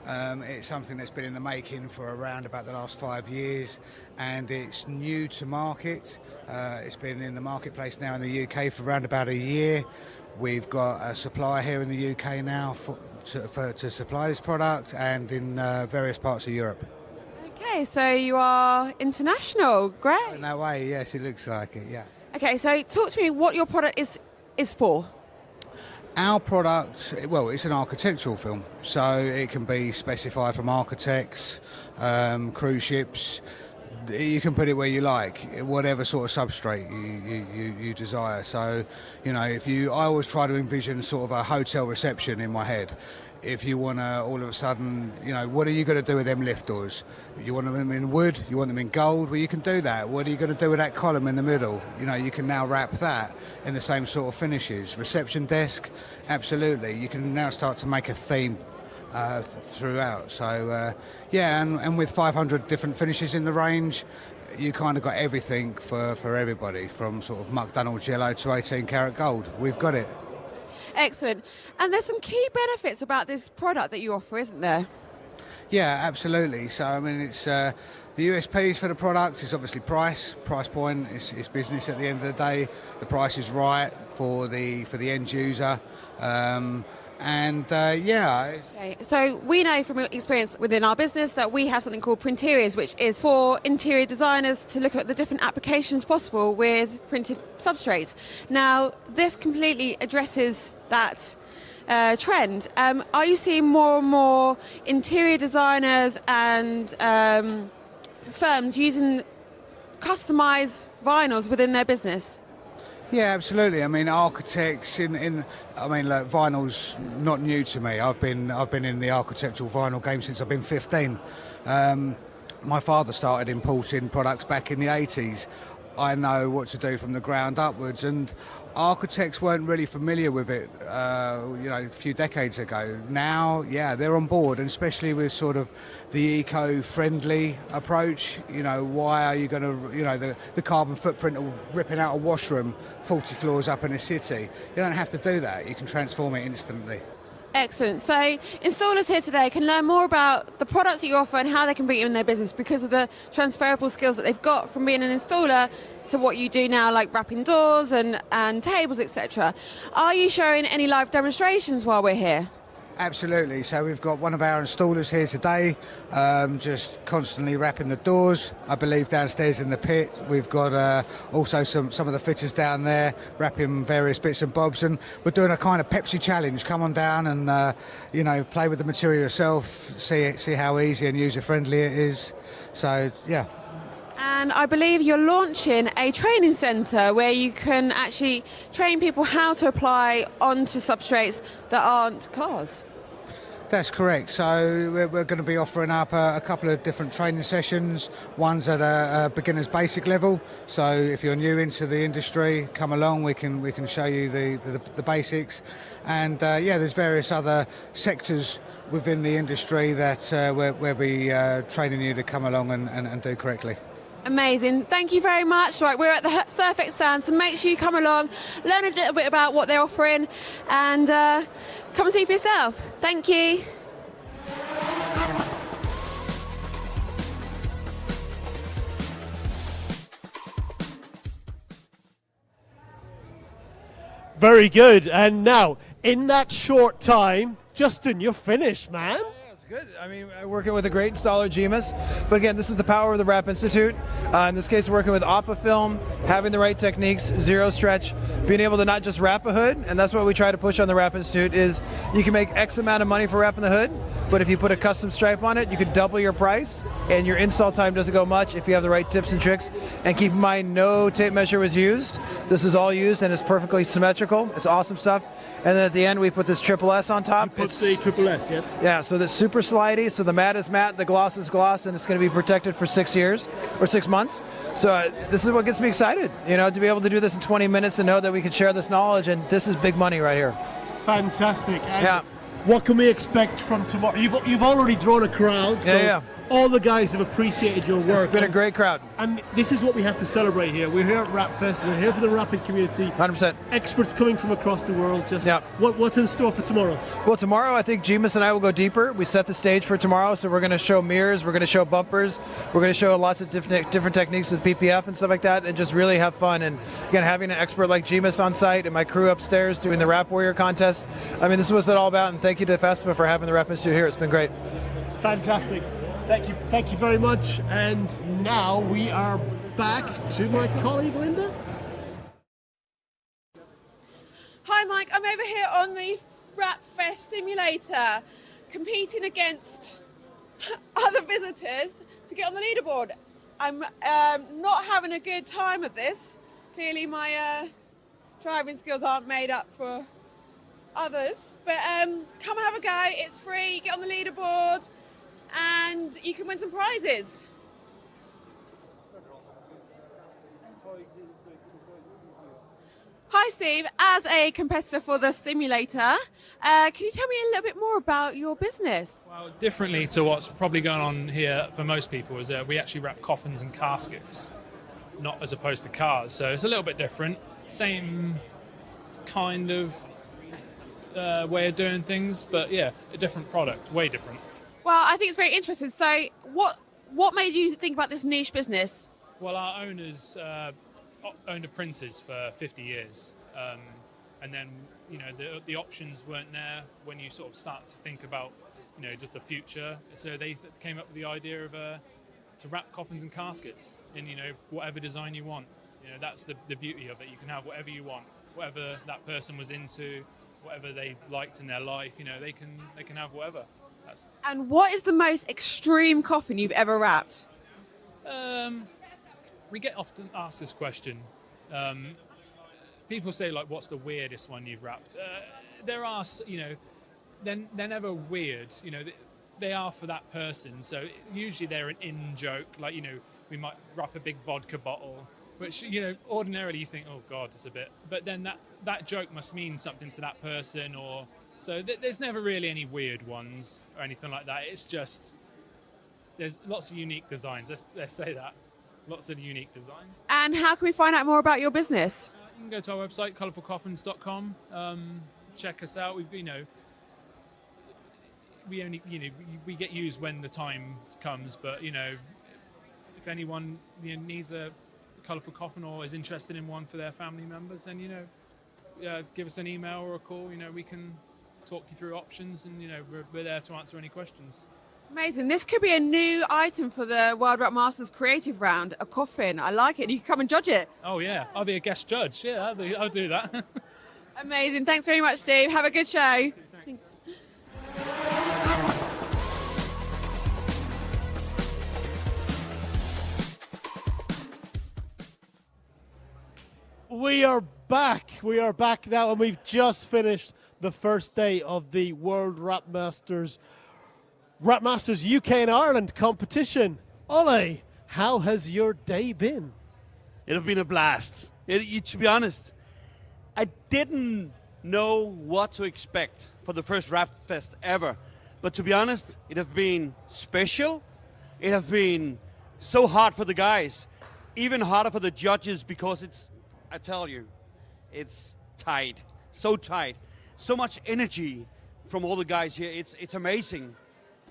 It's something that's been in the making for around about the last 5 years, and it's new to market. It's been in the marketplace now in the UK for around about a year. We've got a supplier here in the UK now to supply this product, and in various parts of Europe. Okay, so you are international. Great. In that way, yes, it looks like it, yeah. Okay, so talk to me what your product is for. Our product, well, it's an architectural film, so it can be specified from architects, cruise ships. You can put it where you like, whatever sort of substrate you desire. So, you know, I always try to envision sort of a hotel reception in my head. If you want to all of a sudden, you know, what are you going to do with them lift doors? You want them in wood? You want them in gold? Well, you can do that. What are you going to do with that column in the middle? You know, you can now wrap that in the same sort of finishes. Reception desk, absolutely. You can now start to make a theme throughout. So, yeah, and with 500 different finishes in the range, you kind of got everything for everybody, from sort of McDonald's yellow to 18 karat gold. We've got it. Excellent. And there's some key benefits about this product that you offer, isn't there? Yeah, absolutely. So, I mean, it's the USPs for the product is obviously price point. It's business at the end of the day. The price is right for the end user. Yeah. Okay. So we know from experience within our business that we have something called Printeriors, which is for interior designers to look at the different applications possible with printed substrates. Now, this completely addresses that trend. Are you seeing more and more interior designers and firms using customized vinyls within their business? Yeah, absolutely. I mean, architects look, vinyl's not new to me. I've been in the architectural vinyl game since I've been 15. My father started importing products back in the 80s. I know what to do from the ground upwards, and architects weren't really familiar with it, a few decades ago. Now, yeah, they're on board, and especially with sort of the eco-friendly approach. You know, why are you going to, the carbon footprint of ripping out a washroom 40 floors up in a city? You don't have to do that. You can transform it instantly. Excellent. So installers here today can learn more about the products that you offer and how they can bring it in their business because of the transferable skills that they've got from being an installer to what you do now, like wrapping doors and tables, etc. Are you showing any live demonstrations while we're here? Absolutely. So we've got one of our installers here today, just constantly wrapping the doors. I believe downstairs in the pit, we've got also some of the fitters down there wrapping various bits and bobs, and we're doing a kind of Pepsi challenge. Come on down and play with the material yourself, see how easy and user friendly it is. So yeah. And I believe you're launching a training centre where you can actually train people how to apply onto substrates that aren't cars. That's correct. So we're going to be offering up a couple of different training sessions. One's at a beginner's basic level. So if you're new into the industry, come along. We can show you the basics. And there's various other sectors within the industry that we'll be training you to come along and do correctly. Amazing. Thank you very much. Right, we're at the Surfx stand, so make sure you come along, learn a little bit about what they're offering, and come and see for yourself. Thank you. Very good. And now, in that short time, Justin, you're finished, man. Good. I mean, working with a great installer, GMIS. But again, this is the power of the Wrap Institute. In this case, working with Oppa film, having the right techniques, zero stretch, being able to not just wrap a hood, and that's what we try to push on the Wrap Institute, is you can make X amount of money for wrapping the hood, but if you put a custom stripe on it, you could double your price, and your install time doesn't go much if you have the right tips and tricks. And keep in mind, no tape measure was used. This is all used, and it's perfectly symmetrical. It's awesome stuff. And then at the end, we put this triple S on top. You put the triple S, yes? Yeah, so that's super slidey. So the matte is matte, the gloss is gloss, and it's going to be protected for 6 years or 6 months. So this is what gets me excited, to be able to do this in 20 minutes and know that we can share this knowledge, and this is big money right here. Fantastic. And yeah. What can we expect from tomorrow? You've already drawn a crowd, so all the guys have appreciated your work. It's been a great crowd. And this is what we have to celebrate here. We're here at Wrap Fest. We're here for the wrapping community. 100%. Experts coming from across the world. What's in store for tomorrow? Well, tomorrow I think GMIS and I will go deeper. We set the stage for tomorrow, so we're going to show mirrors, we're going to show bumpers, we're going to show lots of different techniques with PPF and stuff like that, and just really have fun. And again, having an expert like GMIS on site and my crew upstairs doing the Wrap Warrior contest. I mean, this is what it's all about, and thank you to FESPA for having the Wrap Institute here. It's been great. Fantastic. Thank you very much. And now we are back to my colleague Linda. Hi Mike, I'm over here on the Wrap Fest simulator, competing against other visitors to get on the leaderboard. I'm not having a good time at this. Clearly my driving skills aren't made up for others, but come have a go. It's free, get on the leaderboard, and you can win some prizes. Hi Steve, as a competitor for the simulator, can you tell me a little bit more about your business? Well, differently to what's probably going on here for most people is we actually wrap coffins and caskets, not as opposed to cars, so it's a little bit different. Same kind of way of doing things, but yeah, a different product, way different. Well, I think it's very interesting. So what made you think about this niche business? Well, our owners owned a printers for 50 years. And then, the options weren't there when you sort of start to think about, just the future. So they came up with the idea of to wrap coffins and caskets in, whatever design you want. That's the beauty of it. You can have whatever you want, whatever that person was into, whatever they liked in their life. They can have whatever. And what is the most extreme coffin you've ever wrapped? We get often asked this question. People say, like, what's the weirdest one you've wrapped? There are, they're never weird. They are for that person. So usually they're an in-joke. Like, we might wrap a big vodka bottle, which, ordinarily you think, oh, God, it's a bit. But then that joke must mean something to that person, or... So there's never really any weird ones or anything like that. It's just, there's lots of unique designs. Let's say that. Lots of unique designs. And how can we find out more about your business? You can go to our website, colourfulcoffins.com. Check us out. We've, we only, we get used when the time comes. But if anyone needs a colourful coffin or is interested in one for their family members, then give us an email or a call. We can talk you through options, and we're there to answer any questions. Amazing. This could be a new item for the World Rap Masters Creative Round, a coffin. I like it. You can come and judge it. Oh yeah, I'll be a guest judge. Yeah, I'll do that. Amazing. Thanks very much, Steve. Have a good show. Thanks. We are back. We are back now, and we've just finished the first day of the World Rap Masters UK and Ireland competition. Ole, how has your day been? It has been a blast. To be honest, I didn't know what to expect for the first Rap Fest ever. But to be honest, it has been special. It has been so hard for the guys, even harder for the judges, because I tell you, it's tight, so tight. So much energy from all the guys here. It's amazing.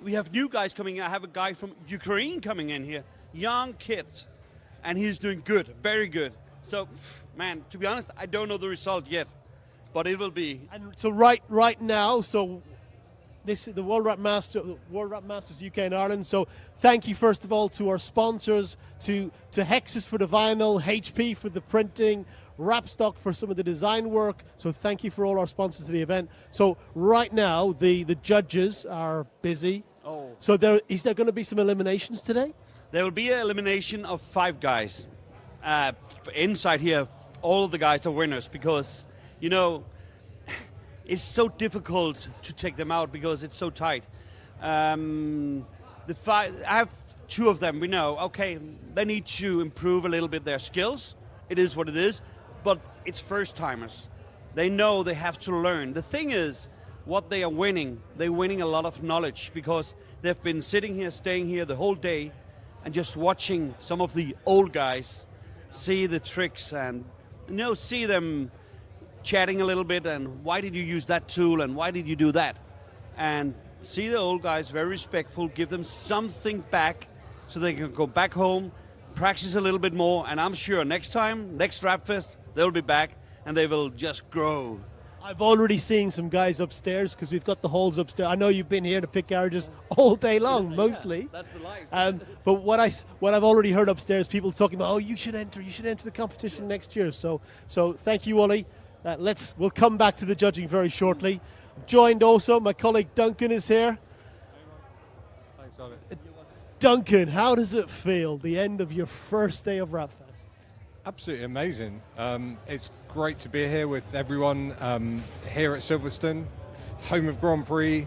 We have new guys coming in. I have a guy from Ukraine coming in here, young kid, and he's doing good, very good. So, man, to be honest, I don't know the result yet, but it will be. And so right now, so this is the World Rap Masters UK and Ireland. So thank you first of all to our sponsors, to Hexus for the vinyl, HP for the printing, Rapstock for some of the design work. So thank you for all our sponsors to the event. So right now the judges are busy. Oh. So is there going to be some eliminations today? There will be an elimination of 5 guys. Inside here, all of the guys are winners because, it's so difficult to take them out because it's so tight. I have 2 of them. We know, okay, they need to improve a little bit their skills. It is what it is, but it's first-timers. They know they have to learn. The thing is, what they are winning, they're winning a lot of knowledge because they've been sitting here, staying here the whole day and just watching some of the old guys see the tricks and, see them chatting a little bit and why did you use that tool and why did you do that? And see the old guys very respectful, give them something back so they can go back home, practice a little bit more, and I'm sure next Rap Fest, they'll be back and they will just grow. I've already seen some guys upstairs because we've got the halls upstairs. I know you've been here to pick garages all day long, mostly. Yeah, that's the life. But what I've already heard upstairs, people talking about, you should enter the competition next year. So thank you, Ollie. We'll come back to the judging very shortly. I'm joined also, my colleague Duncan is here. Thanks, Ollie. Duncan, how does it feel, the end of your first day of Rap Fest? Absolutely amazing. It's great to be here with everyone here at Silverstone, home of Grand Prix,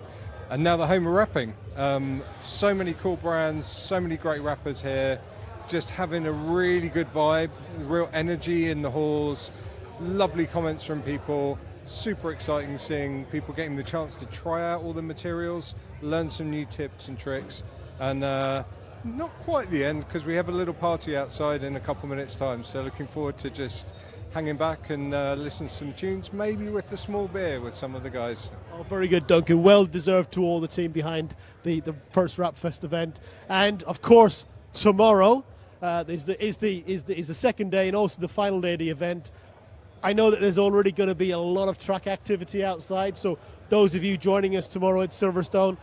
and now the home of rapping. So many cool brands, so many great rappers here, just having a really good vibe, real energy in the halls, lovely comments from people, super exciting seeing people getting the chance to try out all the materials, learn some new tips and tricks, and not quite the end because we have a little party outside in a couple minutes time, so looking forward to just hanging back and listen to some tunes, maybe with a small beer with some of the guys. Oh, very good, Duncan. Well deserved to all the team behind the first Rap Fest event. And of course, tomorrow is the second day and also the final day of the event. I know that there's already going to be a lot of track activity outside, so those of you joining us tomorrow at Silverstone,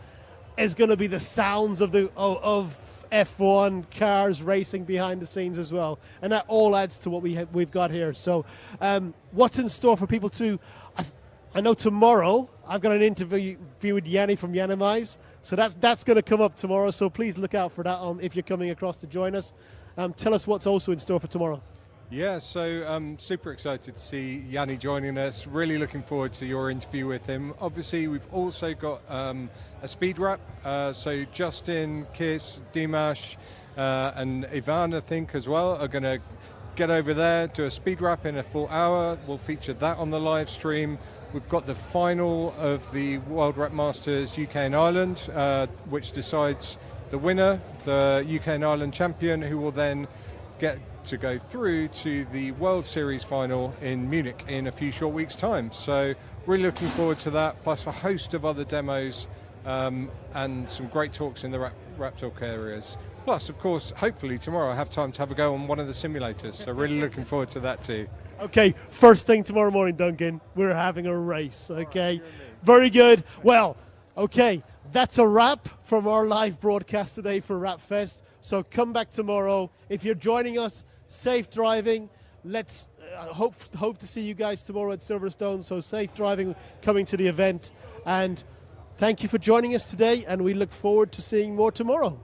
it's going to be the sounds of F1 cars racing behind the scenes as well, and that all adds to what we've got here. So what's in store for people to I know tomorrow I've got an interview with Yanni from Yanimize, so that's going to come up tomorrow, so please look out for that if you're coming across to join us. Tell us what's also in store for tomorrow. Yeah, so I'm super excited to see Yanni joining us. Really looking forward to your interview with him. Obviously, we've also got a speed rap. So Justin, Kiss, Dimash, and Ivan, I think, as well, are going to get over there, do a speed rap in a full hour. We'll feature that on the live stream. We've got the final of the World Rap Masters UK and Ireland, which decides the winner, the UK and Ireland champion, who will then get to go through to the World Series final in Munich in a few short weeks' time. So really looking forward to that, plus a host of other demos and some great talks in the rap talk areas. Plus, of course, hopefully tomorrow I have time to have a go on one of the simulators. So really looking forward to that too. Okay, first thing tomorrow morning, Duncan, we're having a race, okay? Very good. Well, okay, that's a wrap from our live broadcast today for Wrap Fest. So come back tomorrow. If you're joining us, safe driving. Let's hope to see you guys tomorrow at Silverstone. So safe driving coming to the event. And thank you for joining us today, and we look forward to seeing more tomorrow.